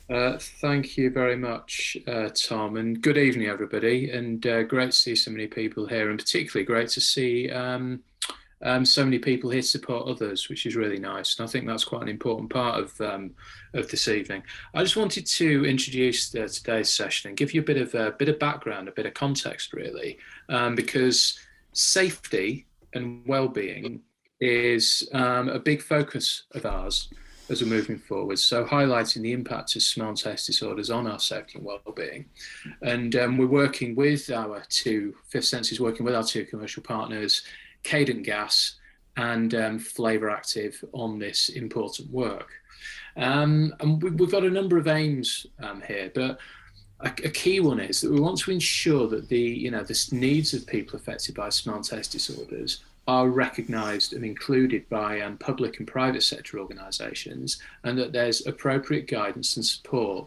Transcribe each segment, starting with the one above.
Thank you very much, Tom, and good evening, everybody. And great to see so many people here, and particularly great to see so many people here to support others, which is really nice. And I think that's quite an important part of this evening. I just wanted to introduce today's session and give you a bit of background, a bit of context, really, because safety and well-being is a big focus of ours as we're moving forward. So highlighting the impact of smell and taste disorders on our safety and well-being. And we're working with our two, Fifth Sense is working with our two commercial partners, Cadent Gas and FlavorActive, on this important work. And we've got a number of aims here, but a key one is that we want to ensure that the needs of people affected by smell and taste disorders are recognised and included by public and private sector organisations, and that there's appropriate guidance and support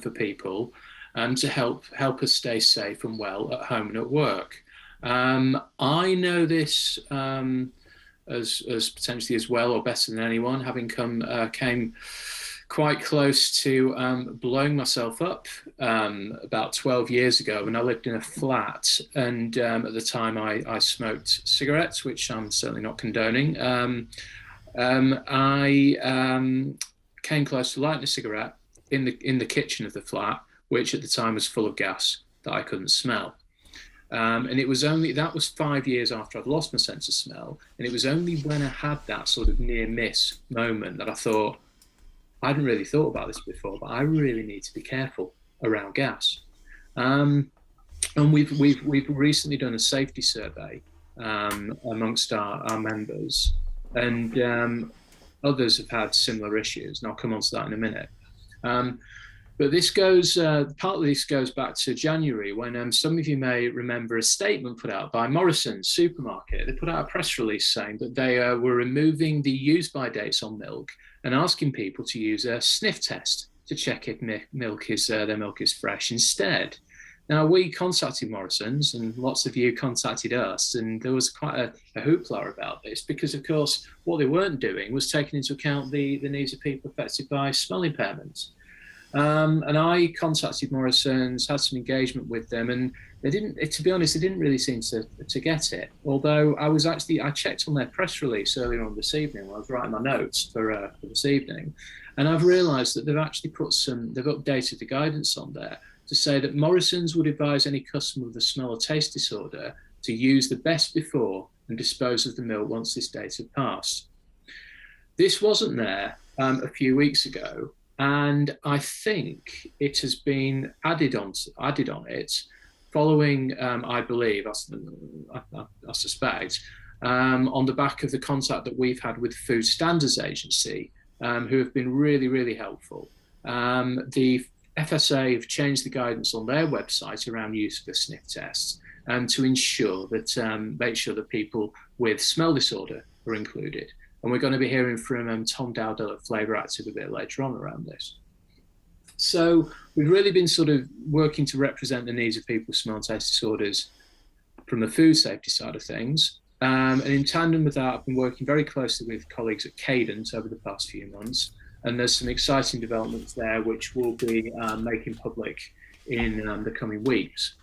for people to help us stay safe and well at home and at work. I know this as potentially as well or better than anyone, having came quite close to blowing myself up about 12 years ago when I lived in a flat, and at the time I smoked cigarettes, which I'm certainly not condoning. I came close to lighting a cigarette in the kitchen of the flat, which at the time was full of gas that I couldn't smell. And that was 5 years after I'd lost my sense of smell, and it was only when I had that sort of near miss moment that I thought, I hadn't really thought about this before, but I really need to be careful around gas. And we've recently done a safety survey amongst our members, and others have had similar issues, and I'll come on to that in a minute. But this partly this goes back to January, when some of you may remember a statement put out by Morrison's supermarket. They put out a press release saying that they were removing the use-by dates on milk and asking people to use a sniff test to check if their milk is fresh instead. Now, we contacted Morrison's, and lots of you contacted us, and there was quite a hoopla about this, because, of course, what they weren't doing was taking into account the needs of people affected by smell impairments. And I contacted Morrison's, had some engagement with them, and they didn't, to be honest, they didn't really seem to get it. Although I checked on their press release earlier on this evening when I was writing my notes for this evening, and I've realised that they've actually they've updated the guidance on there to say that Morrison's would advise any customer with a smell or taste disorder to use the best before and dispose of the milk once this date had passed. This wasn't there a few weeks ago. And I think it has been added on it following, I believe, I suspect, on the back of the contact that we've had with Food Standards Agency, who have been really, really helpful. The FSA have changed the guidance on their website around use of the sniff test, to ensure that, make sure that people with smell disorder are included. And we're going to be hearing from Tom Dowdell at FlavorActive a bit later on around this. So we've really been sort of working to represent the needs of people with smell and taste disorders from the food safety side of things. And in tandem with that, I've been working very closely with colleagues at Cadent over the past few months. And there's some exciting developments there, which we'll be making public in the coming weeks.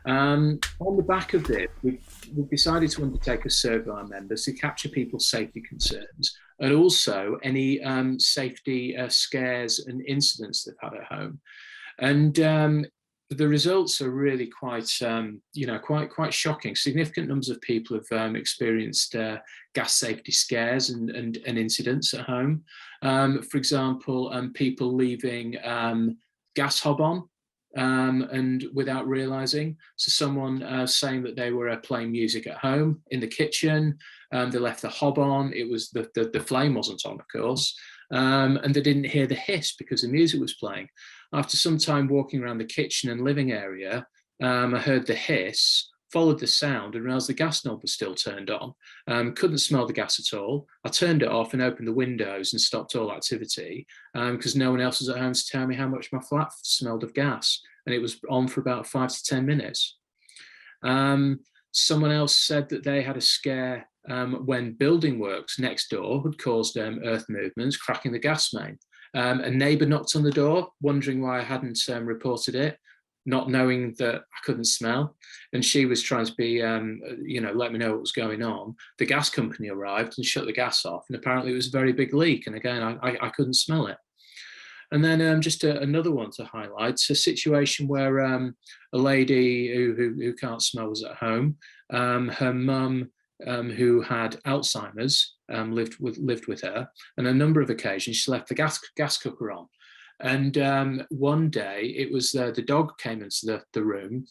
On the back of this, we've decided to undertake a survey of our members to capture people's safety concerns, and also any safety scares and incidents they've had at home. And the results are really quite shocking. Significant numbers of people have experienced gas safety scares and incidents at home. For example, people leaving gas hob on, and without realizing. So someone saying that they were playing music at home in the kitchen, they left the hob on, it was the flame wasn't on, of course, and they didn't hear the hiss because the music was playing. After some time walking around the kitchen and living area, I heard the hiss, followed the sound, and realized the gas knob was still turned on. Couldn't smell the gas at all. I turned it off and opened the windows and stopped all activity, because no one else was at home to tell me how much my flat smelled of gas. And it was on for about 5 to 10 minutes. Someone else said that they had a scare when building works next door had caused earth movements, cracking the gas main. A neighbour knocked on the door, wondering why I hadn't reported it, not knowing that I couldn't smell. And she was trying to be, let me know what was going on. The gas company arrived and shut the gas off. And apparently it was a very big leak. And again, I couldn't smell it. And then just another one to highlight, it's a situation where a lady who can't smell was at home. Her mum, who had Alzheimer's, lived with her. And a number of occasions she left the gas cooker on. And one day it was the dog came into the room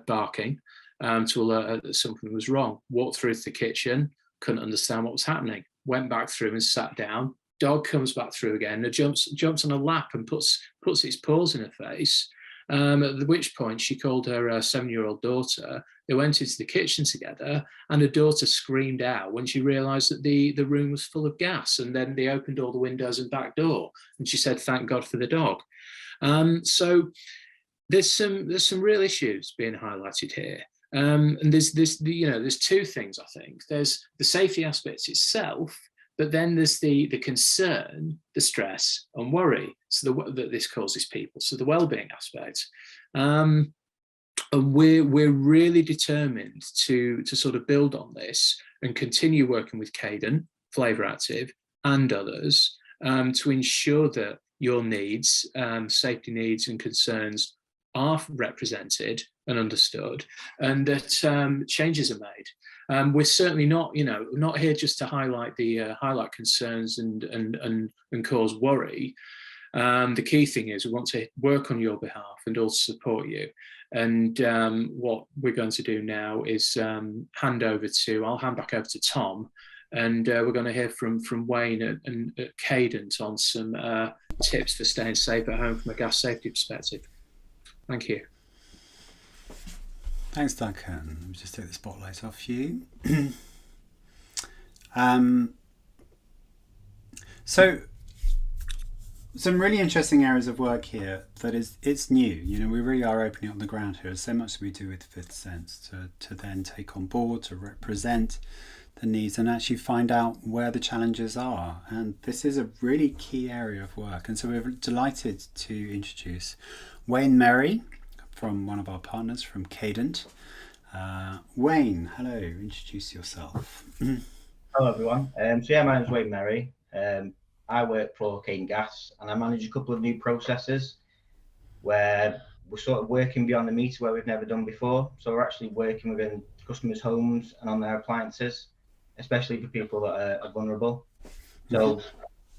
barking to alert her that something was wrong. Walked through to the kitchen, couldn't understand what was happening. Went back through and sat down. Dog comes back through again and jumps on her lap and puts its paws in her face. At which point she called her 7-year-old daughter. They went into the kitchen together, and her daughter screamed out when she realised that the room was full of gas. And then they opened all the windows and back door, and she said, "Thank God for the dog." So there's some real issues being highlighted here. And there's two things, I think. There's the safety aspects itself, but then there's the concern, the stress and worry that this causes people. So the well-being aspect. And we're really determined to sort of build on this and continue working with Cadent, FlavorActive and others to ensure that your needs, safety needs and concerns are represented and understood, and that changes are made. We're certainly not here just to highlight concerns and cause worry. The key thing is we want to work on your behalf and also support you. And what we're going to do now is I'll hand back over to Tom, and we're going to hear from Wayne at Cadent on some tips for staying safe at home from a gas safety perspective. Thank you. Thanks, Duncan. Let me just take the spotlight off you. So some really interesting areas of work here that it's new. We really are opening up the ground here. There's so much we do with Fifth Sense to then take on board, to represent the needs and actually find out where the challenges are. And this is a really key area of work. And so we're delighted to introduce Wayne Merry from one of our partners from Cadent. Wayne, hello, introduce yourself. Hello everyone. My name's Wayne Merry. I work for Cadent Gas and I manage a couple of new processes where we're sort of working beyond the meter where we've never done before. So we're actually working within customers' homes and on their appliances, especially for people that are vulnerable. So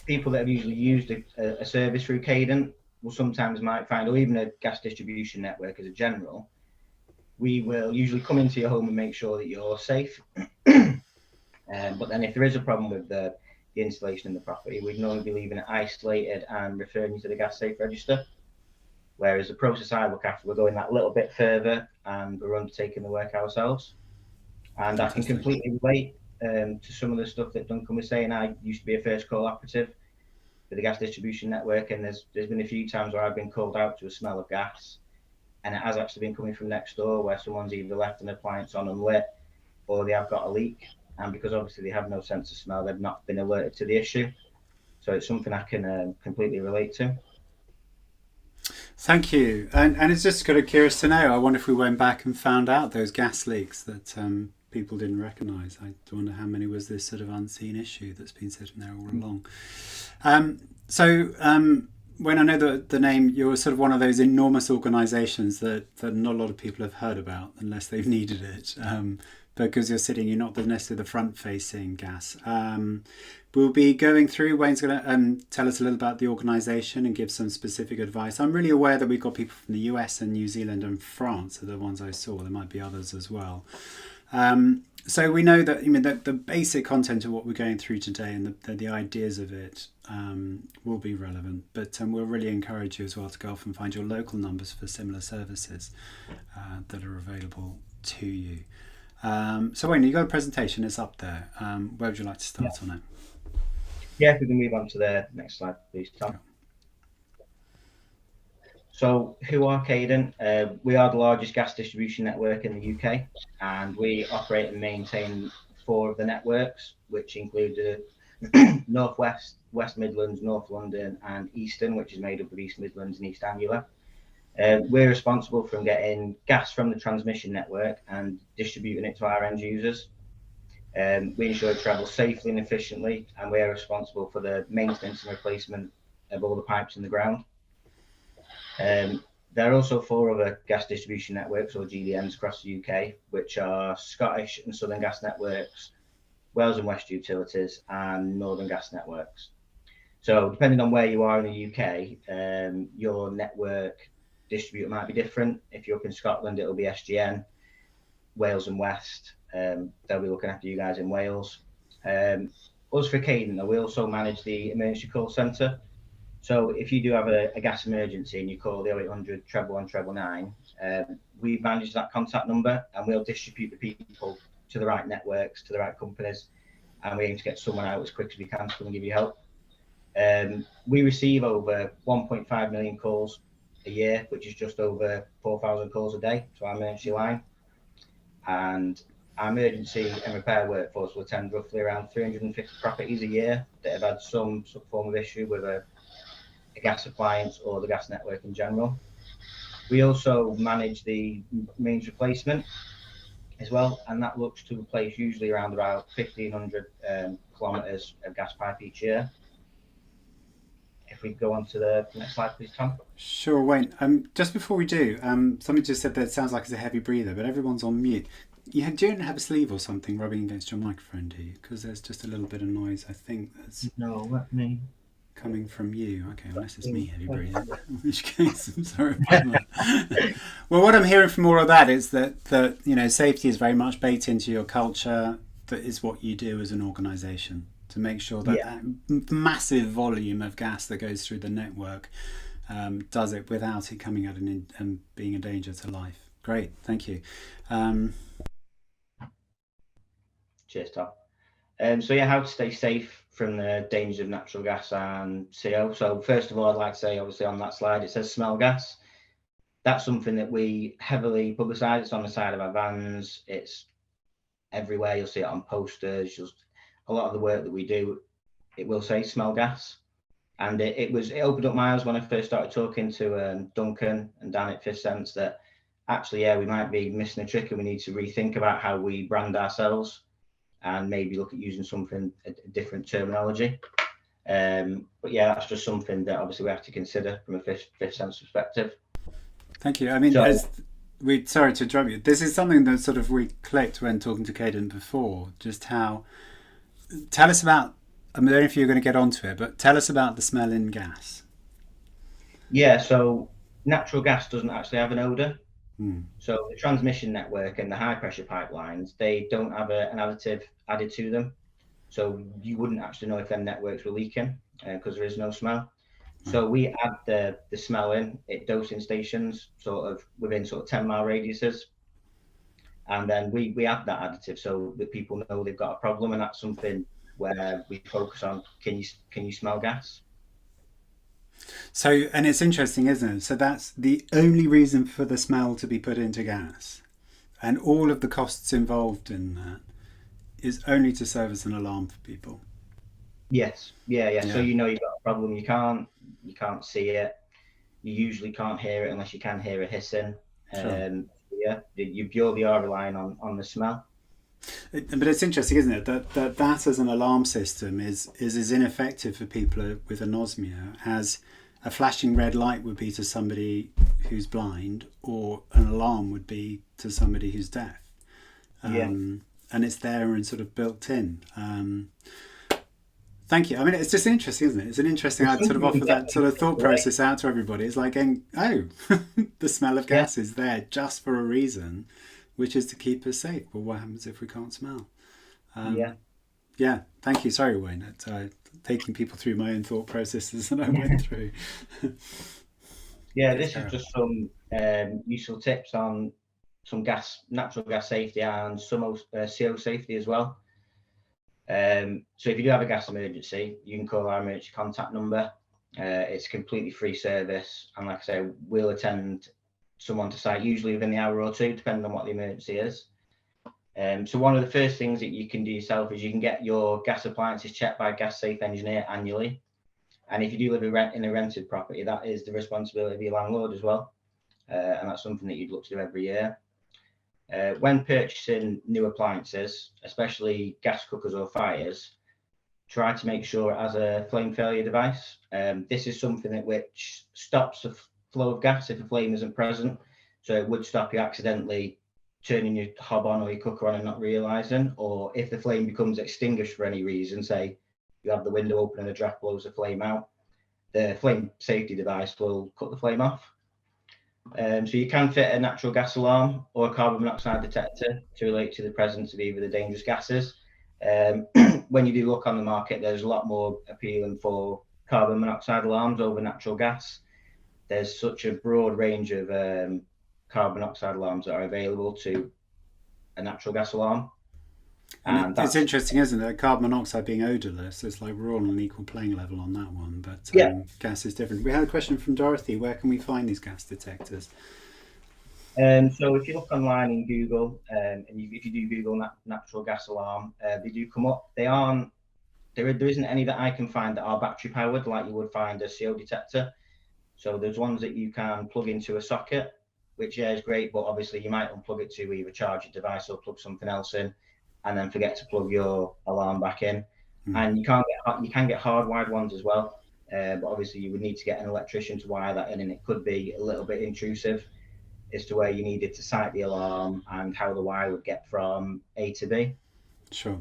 people that have usually used a service through Cadent will sometimes might find, or even a gas distribution network as a general, we will usually come into your home and make sure that you're safe. But then if there is a problem with the installation in the property, we'd normally be leaving it isolated and referring you to the gas safe register. Whereas the process I look after, we're going that little bit further and we're undertaking the work ourselves. And I can completely relate to some of the stuff that Duncan was saying. I used to be a first call operative for the gas distribution network, and there's been a few times where I've been called out to a smell of gas, and it has actually been coming from next door where someone's either left an appliance on unlit or they have got a leak. And because obviously they have no sense of smell, they've not been alerted to the issue. So it's something I can completely relate to. Thank you. And it's just kind of curious to know, I wonder if we went back and found out those gas leaks that people didn't recognise. I wonder how many was this sort of unseen issue that's been sitting there all along. When I know the name, you're sort of one of those enormous organisations that not a lot of people have heard about unless they've needed it. Because you're not necessarily the front-facing gas. We'll be going through, Wayne's going to tell us a little about the organisation and give some specific advice. I'm really aware that we've got people from the US and New Zealand and France are the ones I saw. There might be others as well. So we know that the basic content of what we're going through today and the ideas of it will be relevant. But we'll really encourage you as well to go off and find your local numbers for similar services that are available to you. So Wayne, you've got a presentation, it's up there. Where would you like to start on it? Yeah, if we can move on to the next slide, please, Tom. Sure. So who are Cadent? We are the largest gas distribution network in the UK, and we operate and maintain 4 of the networks, which include Northwest, West Midlands, North London, and Eastern, which is made up of East Midlands and East Anglia. We're responsible for getting gas from the transmission network and distributing it to our end users. We ensure it travels safely and efficiently, and we are responsible for the maintenance and replacement of all the pipes in the ground. There are also 4 other gas distribution networks, or GDNs, across the UK, which are Scottish and Southern Gas Networks, Wales and West Utilities, and Northern Gas Networks. So depending on where you are in the UK, your network distributor might be different. If you're up in Scotland, it'll be SGN. Wales and West, they'll be looking after you guys in Wales. Us for Cadent, we also manage the emergency call centre. So if you do have a gas emergency and you call the 0800 111 we manage that contact number, and we'll distribute the people to the right networks, to the right companies, and we aim to get someone out as quick as we can to come and give you help. We receive over 1.5 million calls a year, which is just over 4,000 calls a day to our emergency line. And our emergency and repair workforce will attend roughly around 350 properties a year that have had some form of issue with a gas appliance or the gas network in general. We also manage the mains replacement as well, and that looks to replace usually around about 1,500 kilometres of gas pipe each year. If we go on to the next slide, please, Tom. Sure, Wayne. Just before we do, somebody just said that it sounds like it's a heavy breather, but everyone's on mute. You don't have a sleeve or something rubbing against your microphone, do you? Because there's just a little bit of noise, I think, that's coming from you. Okay, unless it's me heavy breathing, in which case I'm sorry about that. Well, what I'm hearing from all of that is that you know, safety is very much baked into your culture. That is what you do as an organisation to make sure that that massive volume of gas that goes through the network does it without it coming out and being a danger to life. Great, thank you. Cheers, Tom. So yeah, how to stay safe from the dangers of natural gas and CO. So first of all, I'd like to say, obviously on that slide, it says smell gas. That's something that we heavily publicise. It's on the side of our vans. It's everywhere. You'll see it on posters. A lot of the work that we do, it will say smell gas. And it opened up my eyes when I first started talking to Duncan and Dan at Fifth Sense that actually, yeah, we might be missing a trick and we need to rethink about how we brand ourselves and maybe look at using a different terminology. But yeah, that's just something that obviously we have to consider from a Fifth Sense perspective. Thank you. I mean, sorry to interrupt you. This is something that sort of we clicked when talking to Cadent before, just how, tell us about, I don't know if you're going to get onto it, but tell us about the smell in gas. Yeah, so natural gas doesn't actually have an odour. So the transmission network and the high pressure pipelines, they don't have an additive added to them. So you wouldn't actually know if them networks were leaking because there is no smell. So we add the smell in at dosing stations, sort of within 10-mile radiuses. And then we add that additive so that people know they've got a problem, and that's something where we focus on, can you smell gas? So, and it's interesting, isn't it? So that's the only reason for the smell to be put into gas, and all of the costs involved in that is only to serve as an alarm for people. Yes, yeah. So you know you've got a problem. You can't see it. You usually can't hear it unless you can hear it hissing. Sure. Yeah, you purely are relying on the smell. But it's interesting, isn't it, that as an alarm system is as ineffective for people with anosmia as a flashing red light would be to somebody who's blind, or an alarm would be to somebody who's deaf. And it's there and sort of built in. Thank you. I mean, it's just interesting, isn't it? It's an interesting, I'd sort of offer that sort of thought process out to everybody. It's like going, the smell of gas is there just for a reason, which is to keep us safe. Well, what happens if we can't smell? Yeah, thank you. Sorry, Wayne. Taking people through my own thought processes that I went through. Yeah, this is just some useful tips on some natural gas safety and some CO safety as well. So if you do have a gas emergency, you can call our emergency contact number. It's a completely free service, and like I say, we'll attend someone to site usually within the hour or two, depending on what the emergency is. So one of the first things that you can do yourself is you can get your gas appliances checked by a gas safe engineer annually. And if you do live in a rented property, that is the responsibility of your landlord as well. And that's something that you'd look to do every year. When purchasing new appliances, especially gas cookers or fires, try to make sure it has a flame failure device. This is something which stops the flow of gas if a flame isn't present. So it would stop you accidentally turning your hob on or your cooker on and not realizing, or if the flame becomes extinguished for any reason, say you have the window open and a draft blows the flame out, the flame safety device will cut the flame off. So you can fit a natural gas alarm or a carbon monoxide detector to relate to the presence of either the dangerous gases. When you do look on the market, there's a lot more appealing for carbon monoxide alarms over natural gas. There's such a broad range of carbon monoxide alarms that are available to a natural gas alarm. And it's interesting, isn't it? Carbon monoxide being odourless, it's like we're all on an equal playing level on that one, but gas is different. We had a question from Dorothy. Where can we find these gas detectors? So if you look online in Google, and if you do Google natural gas alarm, they do come up. There isn't any that I can find that are battery powered like you would find a CO detector. So there's ones that you can plug into a socket, which is great, but obviously you might unplug it to either charge your device or plug something else in, and then forget to plug your alarm back in. And you can get hardwired ones as well, but obviously you would need to get an electrician to wire that in, and it could be a little bit intrusive as to where you needed to sight the alarm and how the wire would get from A to B. Sure.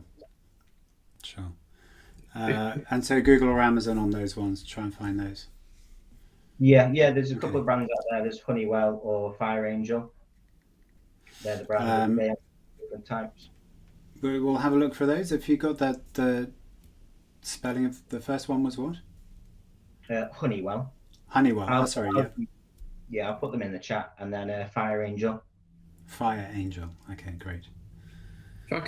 And so Google or Amazon on those ones, try and find those. Yeah, there's a couple of brands out there. There's Honeywell or Fire Angel. They're the brands. They have different types. We'll have a look for those. If you got that, the spelling of the first one was what? Honeywell. Honeywell. Yeah, I'll put them in the chat, and then Fire Angel. Fire Angel. Okay, great. If I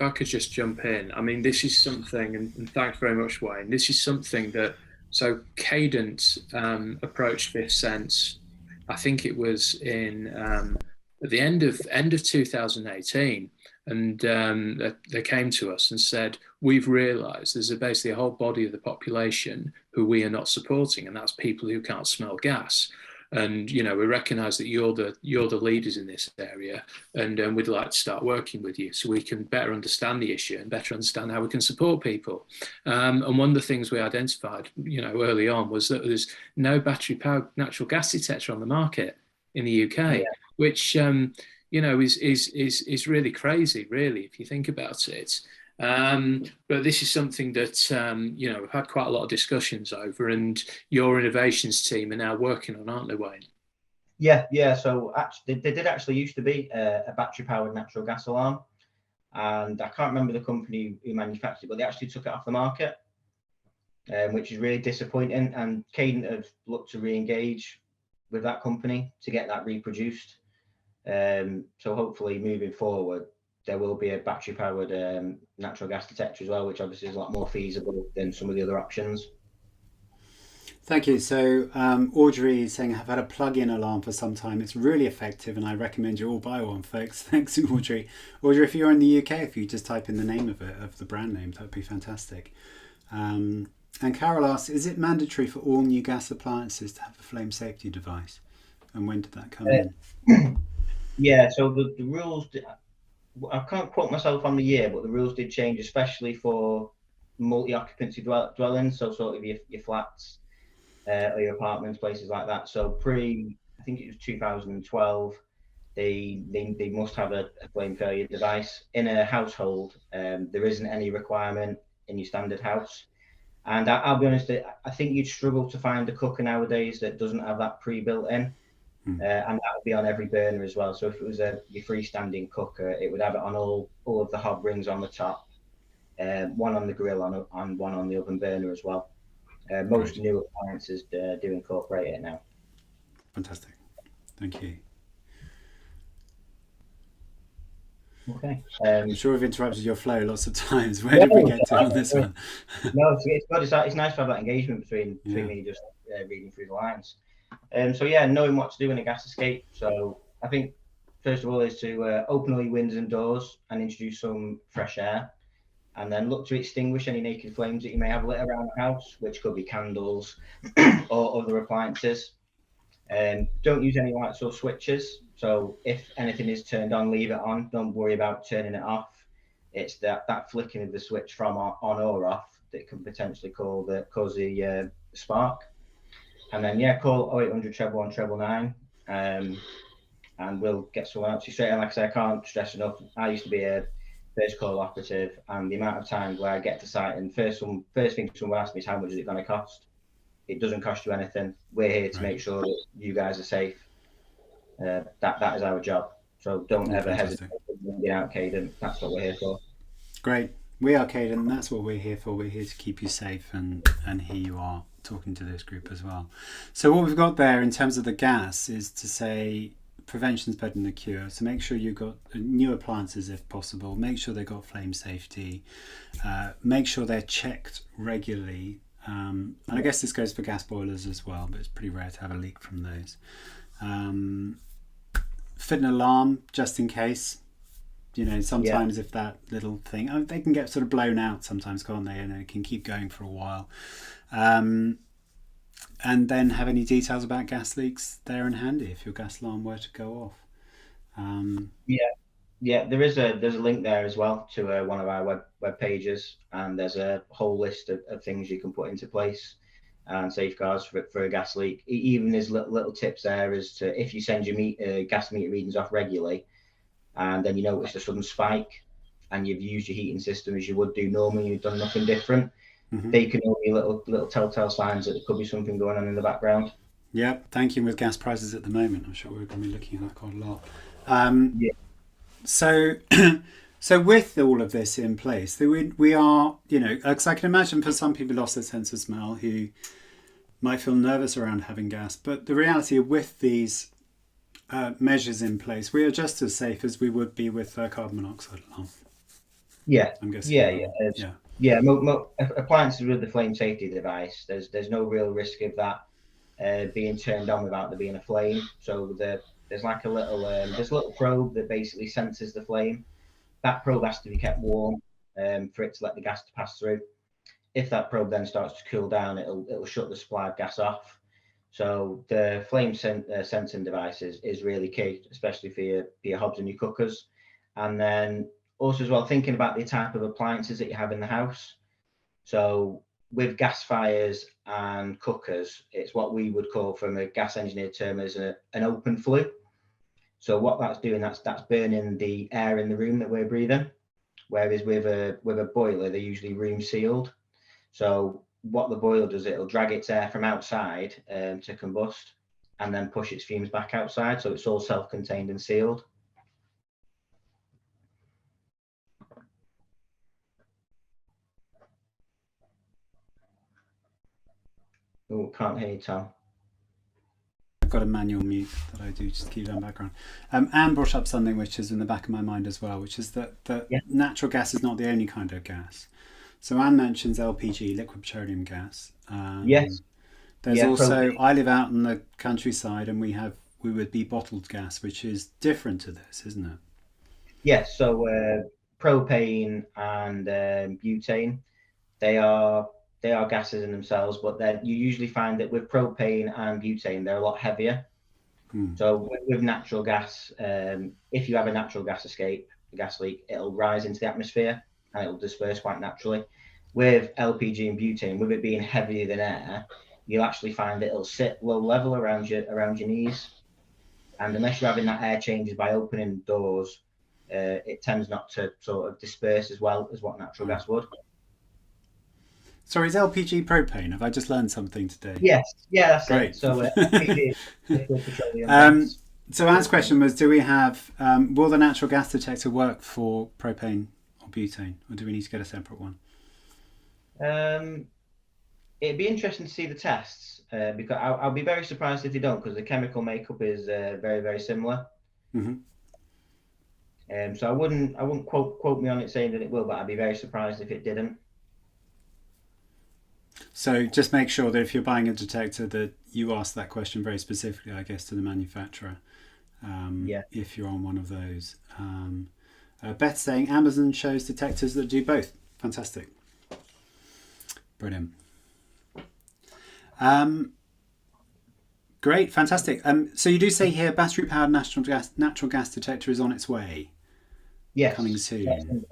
could just jump in. I mean, this is something, and thanks very much, Wayne. This is something that Cadent approached this sense. I think it was in at the end of 2018. And they came to us and said, we've realised there's basically a whole body of the population who we are not supporting, and that's people who can't smell gas. And we recognise that you're the leaders in this area, and we'd like to start working with you so we can better understand the issue and better understand how we can support people. And one of the things we identified, early on, was that there's no battery-powered natural gas detector on the market in the UK, which is really crazy, really, if you think about it. But this is something that, we've had quite a lot of discussions over, and your innovations team are now working on, aren't they, Wayne? Yeah. So actually, there did actually used to be a battery-powered natural gas alarm, and I can't remember the company who manufactured it, but they actually took it off the market, which is really disappointing. And Cadent have looked to re-engage with that company to get that reproduced. So hopefully moving forward, there will be a battery powered natural gas detector as well, which obviously is a lot more feasible than some of the other options. Thank you. So Audrey is saying, I've had a plug-in alarm for some time. It's really effective and I recommend you all buy one, folks. Thanks, Audrey. Audrey, if you're in the UK, if you just type in the name of the brand name, that would be fantastic. And Carol asks, is it mandatory for all new gas appliances to have a flame safety device? And when did that come in? Yeah, so the rules, I can't quote myself on the year, but the rules did change, especially for multi-occupancy dwellings, so sort of your flats or your apartments, places like that. So I think it was 2012, they must have a flame failure device. In a household, there isn't any requirement in your standard house. And I'll be honest, I think you'd struggle to find a cooker nowadays that doesn't have that pre-built in. And that would be on every burner as well. So if it was your freestanding cooker, it would have it on all of the hob rings on the top, one on the grill and one on the oven burner as well. Most new appliances do incorporate it now. Fantastic. Thank you. Okay. I'm sure we've interrupted your flow lots of times. Where did we get to on this one? No, it's good. It's nice to have that engagement between me just reading through the lines. So yeah, knowing what to do in a gas escape. So I think first of all, is to open all your windows and doors and introduce some fresh air, and then look to extinguish any naked flames that you may have lit around the house, which could be candles or other appliances. Don't use any lights or switches. So if anything is turned on, leave it on. Don't worry about turning it off. It's that flicking of the switch from on or off that can potentially cause the spark. And then call 0800 111 and we'll get someone out to you straight. And like I say, I can't stress enough. I used to be a first call operative, and the amount of times where I get to site and first thing someone asks me is, how much is it going to cost? It doesn't cost you anything. We're here to make sure that you guys are safe. That is our job. So don't ever hesitate to get out, Cadent. That's what we're here for. Great. We are Cadent. That's what we're here for. We're here to keep you safe, and here you are talking to this group as well. So what we've got there in terms of the gas is to say prevention is better than the cure. So make sure you've got new appliances if possible. Make sure they've got flame safety. Make sure they're checked regularly. And I guess this goes for gas boilers as well, but it's pretty rare to have a leak from those. Fit an alarm just in case. You know, sometimes if that little thing, they can get sort of blown out sometimes, can't they? And it can keep going for a while. And then have any details about gas leaks there and handy if your gas alarm were to go off. There's a link there as well to one of our web pages, and there's a whole list of things you can put into place and safeguards for a gas leak. Even there's little tips there as to, if you send your gas meter readings off regularly and then you notice a sudden spike and you've used your heating system as you would do normally, you've done nothing different, they can all be little telltale signs that there could be something going on in the background. Yeah, thank you. With gas prices at the moment, I'm sure we're going to be looking at that quite a lot. So with all of this in place, we are, you know, because I can imagine for some people lost their sense of smell who might feel nervous around having gas, but the reality with these measures in place, we are just as safe as we would be with carbon monoxide alarm. I'm guessing. Appliances with the flame safety device, there's no real risk of that being turned on without there being a flame. So there's like a little probe that basically senses the flame. That probe has to be kept warm for it to let the gas to pass through. If that probe then starts to cool down, it'll shut the supply of gas off. So the flame sensing device is really key, especially for your hobs and your cookers. And then also as well, thinking about the type of appliances that you have in the house. So with gas fires and cookers, it's what we would call, from a gas engineer term, as an open flue. So what that's doing, that's burning the air in the room that we're breathing. Whereas with a boiler, they're usually room sealed. So what the boiler does, it'll drag its air from outside to combust and then push its fumes back outside. So it's all self-contained and sealed. Oh, can't hear you, Tom. I've got a manual mute that I do just to keep it on background. Anne brought up something which is in the back of my mind as well, which is that natural gas is not the only kind of gas. So Anne mentions LPG, liquid petroleum gas. There's also propane. I live out in the countryside, and we would be bottled gas, which is different to this, isn't it? Yes. So propane and butane, they are gases in themselves, but then you usually find that with propane and butane, they're a lot heavier. So with natural gas, if you have a natural gas escape, a gas leak, it'll rise into the atmosphere and it'll disperse quite naturally. With LPG and butane, with it being heavier than air, you'll actually find that it'll sit low level around your knees. And unless you're having that air changes by opening doors, it tends not to sort of disperse as well as what natural gas would. Sorry, is LPG propane? Have I just learned something today? Yes, that's great. It. So LPG is petroleum. So Anne's question was, do we have, will the natural gas detector work for propane or butane, or do we need to get a separate one? It'd be interesting to see the tests, because I'll be very surprised if they don't, because the chemical makeup is very, very similar. So I wouldn't quote me on it saying that it will, but I'd be very surprised if it didn't. So just make sure that if you're buying a detector that you ask that question very specifically, I guess, to the manufacturer. if you're on one of those. Beth saying Amazon shows detectors that do both. Fantastic. Brilliant. Great, fantastic. So you do say here battery-powered natural gas detector is on its way. Yes, coming soon.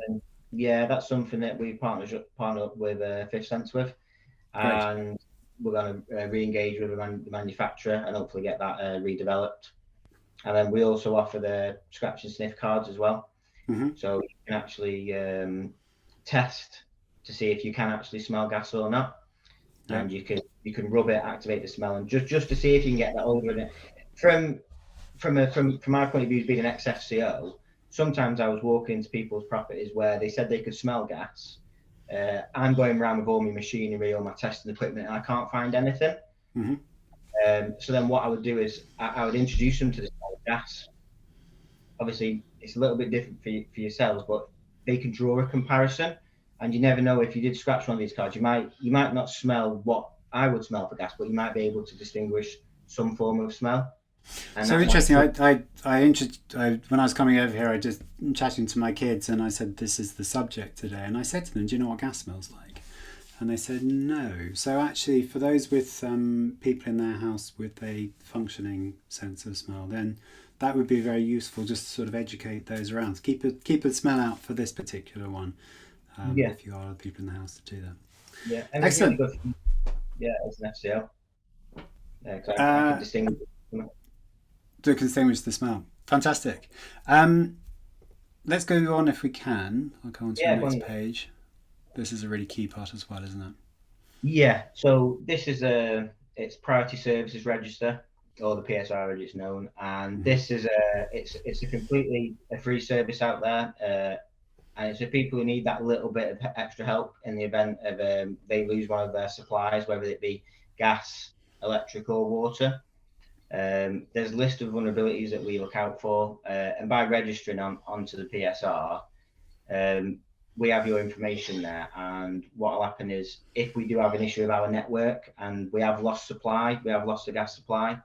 That's something that we partnered up with Fifth Sense with, and we're going to re-engage with the manufacturer and hopefully get that redeveloped. And then we also offer the scratch and sniff cards as well, so you can actually test to see if you can actually smell gas or not, and you can rub it, activate the smell, and just to see if you can get that odor in it. From my point of view, as being an ex-FCO, sometimes I was walking into people's properties where they said they could smell gas. I'm going around with all my machinery, all my testing equipment, and I can't find anything. So then what I would do is I would introduce them to the smell of gas. Obviously, it's a little bit different for yourselves, but they can draw a comparison. And you never know, if you did scratch one of these cards, you might not smell what I would smell for gas, but you might be able to distinguish some form of smell. And so interesting. I when I was coming over here, I just chatting to my kids, and I said, "This is the subject today." And I said to them, "Do you know what gas smells like?" And they said, "No." So actually, for those with people in their house with a functioning sense of smell, then that would be very useful, just to sort of educate those around. Keep a smell out for this particular one. If you are people in the house to do that. Yeah, and excellent. Really good, as an FCO. I can distinguish. To distinguish the smell. Fantastic. Let's go on if we can. I'll go on to the next page. This is a really key part as well, isn't it? Yeah. So this is it's Priority Services Register, or the PSR as it's known, and this is it's a completely free service out there, and it's for people who need that little bit of extra help in the event of they lose one of their supplies, whether it be gas, electric, or water. There's a list of vulnerabilities that we look out for, and by registering onto the PSR, we have your information there. And what will happen is, if we do have an issue with our network and we have lost a gas supply,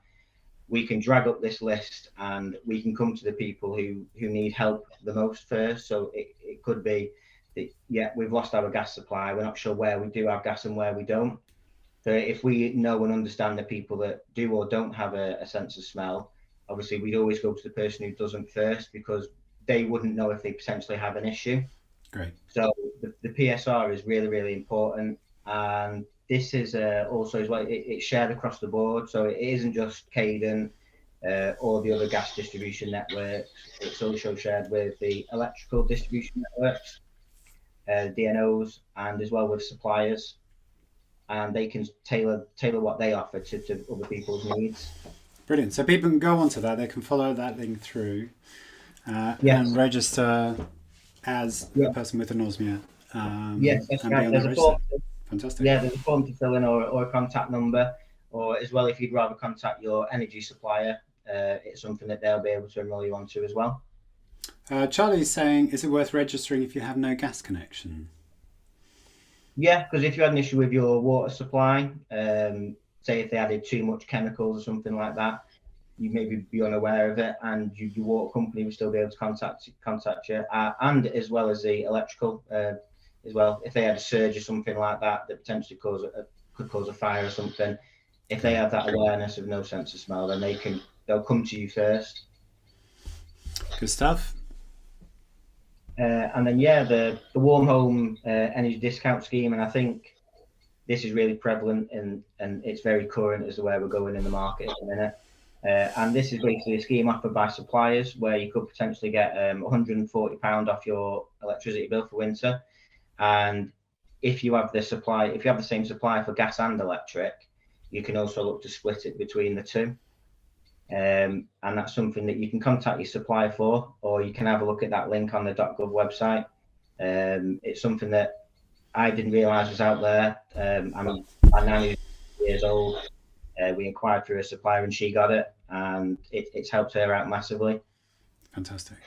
we can drag up this list and we can come to the people who need help the most first. So it could be that, we've lost our gas supply, we're not sure where we do have gas and where we don't. So if we know and understand the people that do or don't have a sense of smell, obviously we'd always go to the person who doesn't first, because they wouldn't know if they potentially have an issue. Great. So the PSR is really, really important. And this is also as well, it's shared across the board. So it isn't just Cadent or the other gas distribution networks. It's also shared with the electrical distribution networks, DNOs, and as well with suppliers. And they can tailor what they offer to other people's needs. Brilliant. So people can go onto that. They can follow that link through and register as a person with anosmia. Yes, that's right. There's a form. Fantastic. Yeah, there's a form to fill in, or a contact number, or as well, if you'd rather contact your energy supplier, it's something that they'll be able to enrol you onto as well. Charlie's saying, is it worth registering if you have no gas connection? Yeah, because if you had an issue with your water supply, say if they added too much chemicals or something like that, you maybe be unaware of it, and your water company will still be able to contact you, and as well as the electrical as well. If they had a surge or something like that potentially could cause a fire or something, if they have that awareness of no sense of smell, then they'll come to you first. Good stuff. And then the warm home energy discount scheme, and I think this is really prevalent and it's very current as to where we're going in the market at the minute. And this is basically a scheme offered by suppliers where you could potentially get £140 off your electricity bill for winter. And if you have the same supply for gas and electric, you can also look to split it between the two. And that's something that you can contact your supplier for, or you can have a look at that link on the .gov website. It's something that I didn't realise was out there. I'm 90 years old. We inquired through a supplier and she got it, and it's helped her out massively. Fantastic.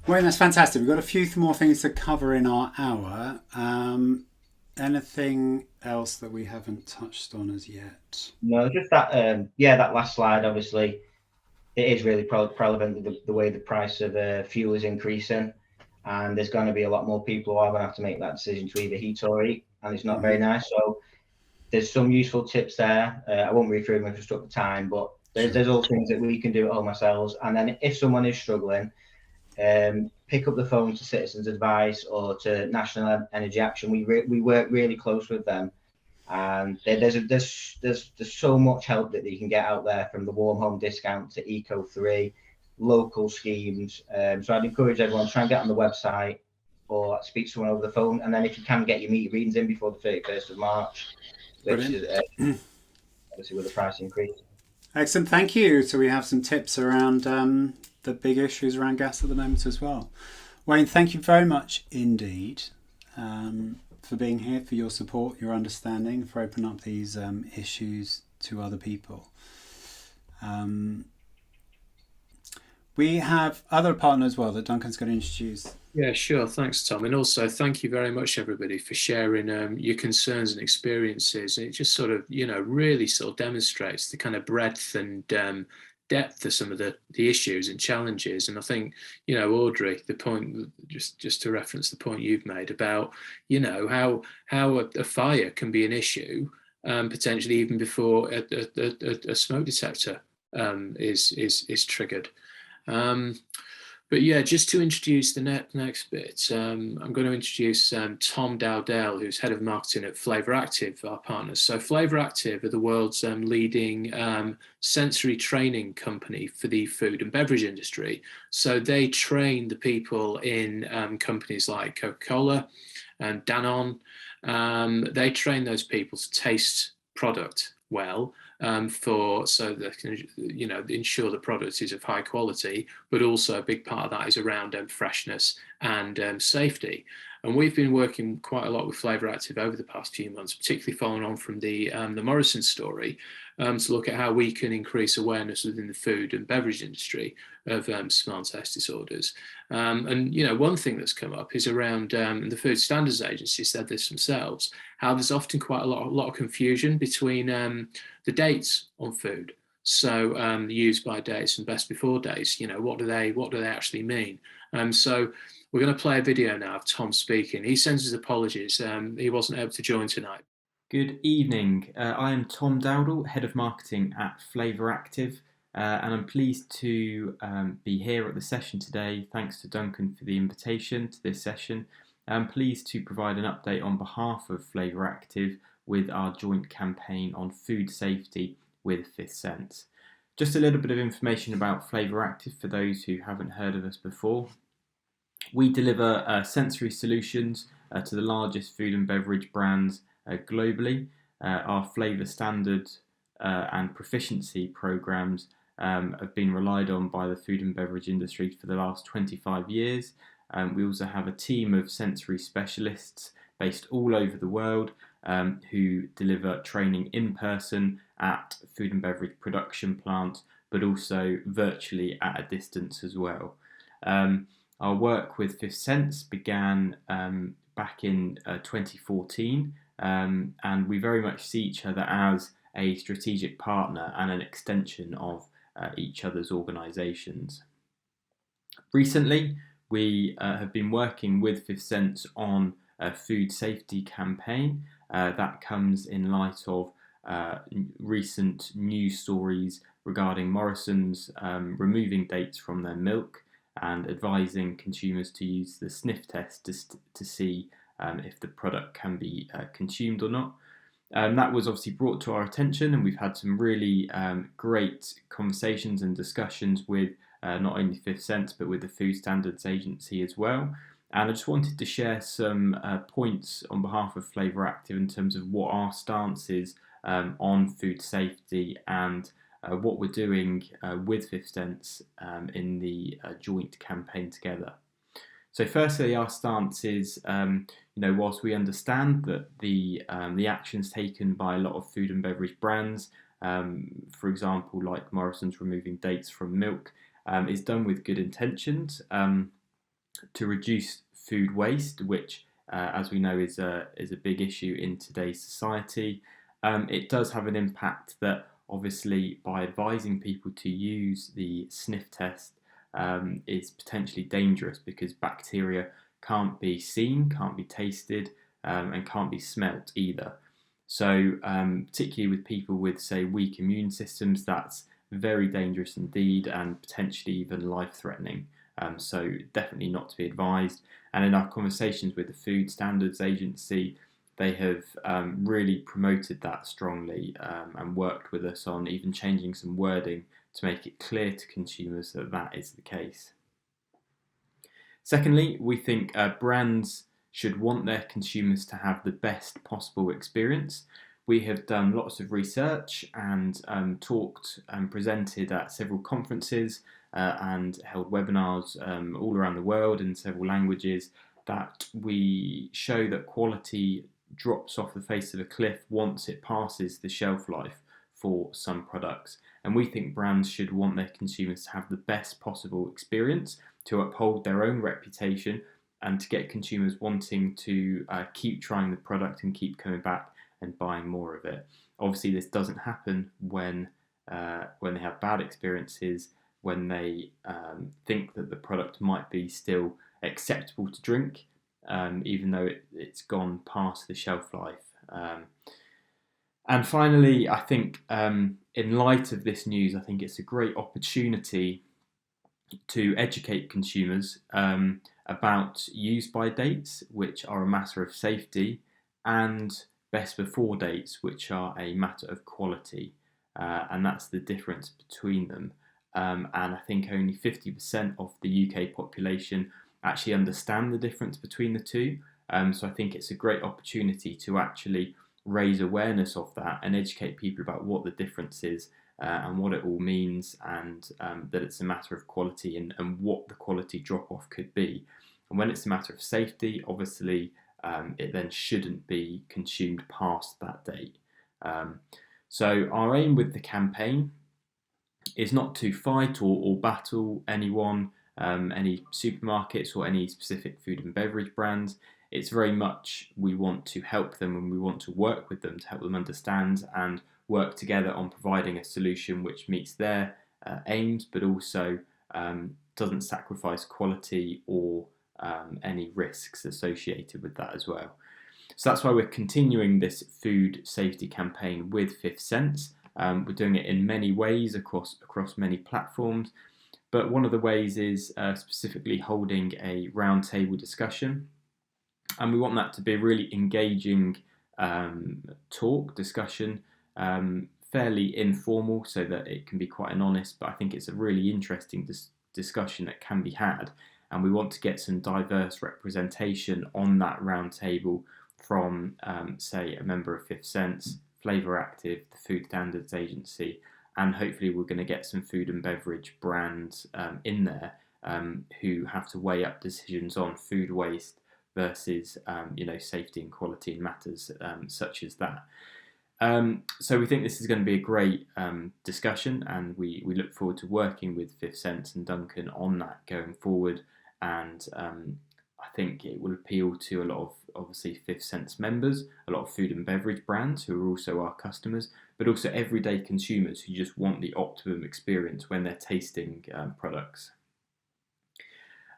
Well, that's fantastic. We've got a few more things to cover in our hour. Anything else that we haven't touched on as yet? No, just that. That last slide. Obviously, it is really prevalent the way the price of fuel is increasing, and there's going to be a lot more people who are going to have to make that decision to either heat or eat, and it's not very nice. So there's some useful tips there. I won't read through them if it's up the time, but there's all things that we can do at home ourselves. And then if someone is struggling, pick up the phone to Citizens Advice or to National Energy Action. We work really close with them, and there's so much help that you can get out there, from the warm home discount to Eco3, local schemes. So I'd encourage everyone to try and get on the website or speak to someone over the phone, and then if you can, get your meter readings in before the 31st of March, which is obviously with the price increase. Excellent, thank you. So we have some tips around the big issues around gas at the moment as well. Wayne, thank you very much indeed for being here, for your support, your understanding, for opening up these issues to other people. We have other partners as well that Duncan's going to introduce. Yeah, sure. Thanks, Tom. And also thank you very much, everybody, for sharing your concerns and experiences. It just sort of, really sort of demonstrates the kind of breadth and depth of some of the issues and challenges. And I think, Audrey, the point, just to reference the point you've made about, how a fire can be an issue, potentially even before a smoke detector is triggered. But yeah, just to introduce the next bit, I'm going to introduce Tom Dowdell, who's head of marketing at FlavorActive, our partners. So FlavorActive are the world's leading sensory training company for the food and beverage industry. So they train the people in companies like Coca-Cola and Danone. They train those people to taste product well, so they can, ensure the product is of high quality, but also a big part of that is around freshness and safety. And we've been working quite a lot with FlavorActive over the past few months, particularly following on from the Morrison story, to look at how we can increase awareness within the food and beverage industry of smell and taste disorders. And one thing that's come up is around, and the Food Standards Agency said this themselves, how there's often quite a lot of confusion between the dates on food. So the use by dates and best before dates, what do they actually mean? So we're going to play a video now of Tom speaking. He sends his apologies. He wasn't able to join tonight. Good evening. I am Tom Dowdell, Head of Marketing at FlavorActive, and I'm pleased to be here at the session today. Thanks to Duncan for the invitation to this session. I'm pleased to provide an update on behalf of FlavorActive with our joint campaign on food safety with Fifth Sense. Just a little bit of information about FlavorActive for those who haven't heard of us before. We deliver sensory solutions to the largest food and beverage brands globally. Our flavour standard and proficiency programs have been relied on by the food and beverage industry for the last 25 years. We also have a team of sensory specialists based all over the world who deliver training in person at food and beverage production plants, but also virtually at a distance as well. Our work with Fifth Sense began back in 2014, and we very much see each other as a strategic partner and an extension of each other's organisations. Recently, we have been working with Fifth Sense on a food safety campaign that comes in light of recent news stories regarding Morrison's removing dates from their milk and advising consumers to use the sniff test to see if the product can be consumed or not. That was obviously brought to our attention, and we've had some really great conversations and discussions with not only Fifth Sense but with the Food Standards Agency as well. And I just wanted to share some points on behalf of FlavorActive in terms of what our stance is on food safety and what we're doing with Fifth Sense in the joint campaign together. So firstly, our stance is, whilst we understand that the actions taken by a lot of food and beverage brands, for example, like Morrison's removing dates from milk, is done with good intentions to reduce food waste, which, as we know, is a big issue in today's society. It does have an impact that obviously by advising people to use the sniff test is potentially dangerous, because bacteria can't be seen, can't be tasted, and can't be smelt either. So particularly with people with, say, weak immune systems, that's very dangerous indeed, and potentially even life-threatening. So definitely not to be advised. And in our conversations with the Food Standards Agency, they have really promoted that strongly, and worked with us on even changing some wording to make it clear to consumers that that is the case. Secondly, we think brands should want their consumers to have the best possible experience. We have done lots of research and talked and presented at several conferences and held webinars all around the world in several languages, that we show that quality drops off the face of a cliff once it passes the shelf life for some products. And we think brands should want their consumers to have the best possible experience, to uphold their own reputation, and to get consumers wanting to keep trying the product and keep coming back and buying more of it. Obviously, this doesn't happen when they have bad experiences, when they think that the product might be still acceptable to drink, even though it's gone past the shelf life. And finally, I think in light of this news, I think it's a great opportunity to educate consumers about use-by dates, which are a matter of safety, and best before dates, which are a matter of quality. And that's the difference between them. And I think only 50% of the UK population actually understand the difference between the two. So I think it's a great opportunity to actually raise awareness of that and educate people about what the difference is and what it all means, and that it's a matter of quality and what the quality drop-off could be. And when it's a matter of safety, obviously it then shouldn't be consumed past that date. So our aim with the campaign is not to fight or battle anyone, any supermarkets or any specific food and beverage brands. It's very much we want to help them, and we want to work with them to help them understand and work together on providing a solution which meets their aims, but also doesn't sacrifice quality or any risks associated with that as well. So that's why we're continuing this food safety campaign with Fifth Sense. We're doing it in many ways across many platforms, but one of the ways is specifically holding a roundtable discussion, and we want that to be a really engaging discussion, fairly informal, so that it can be quite an honest, but I think it's a really interesting discussion that can be had, and we want to get some diverse representation on that roundtable from, say, a member of Fifth Sense, FlavorActive, the Food Standards Agency, and hopefully we're going to get some food and beverage brands in there who have to weigh up decisions on food waste versus safety and quality and matters such as that. So we think this is going to be a great discussion, and we look forward to working with Fifth Sense and Duncan on that going forward. And I think it will appeal to a lot of, obviously, Fifth Sense members, a lot of food and beverage brands who are also our customers, but also everyday consumers who just want the optimum experience when they're tasting products.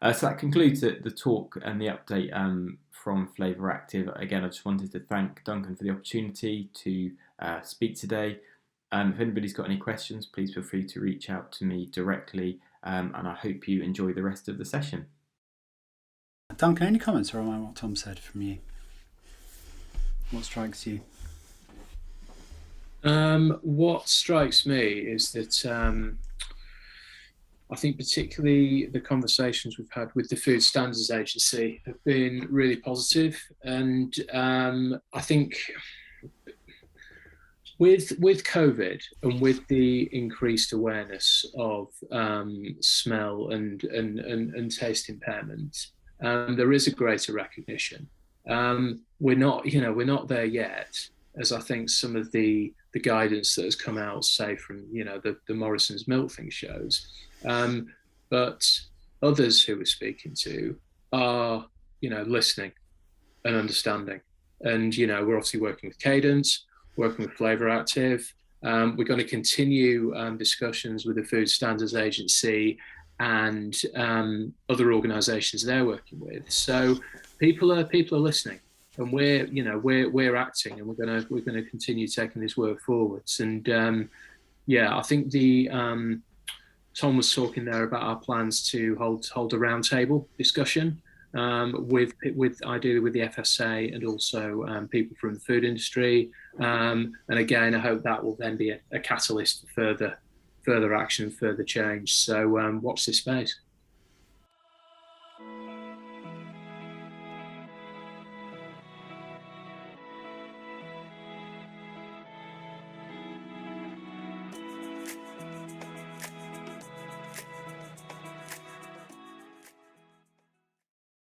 So that concludes the talk and the update from FlavorActive. Again, I just wanted to thank Duncan for the opportunity to speak today. If anybody's got any questions, please feel free to reach out to me directly, and I hope you enjoy the rest of the session. Duncan, any comments around what Tom said from you? What strikes you? What strikes me is that I think particularly the conversations we've had with the Food Standards Agency have been really positive, and I think with COVID and with the increased awareness of smell and taste impairment, there is a greater recognition. We're not there yet, as I think some of the guidance that has come out, say from the Morrison's milk thing shows. But others who we're speaking to are, listening and understanding. And, we're obviously working with Cadent, working with FlavorActive, We're going to continue discussions with the Food Standards Agency and other organisations they're working with. So people are listening, and we're acting, and we're going to continue taking this work forwards. And I think Tom was talking there about our plans to hold a roundtable discussion with ideally with the FSA and also people from the food industry. And again, I hope that will then be a catalyst for further action, further change. So watch this space.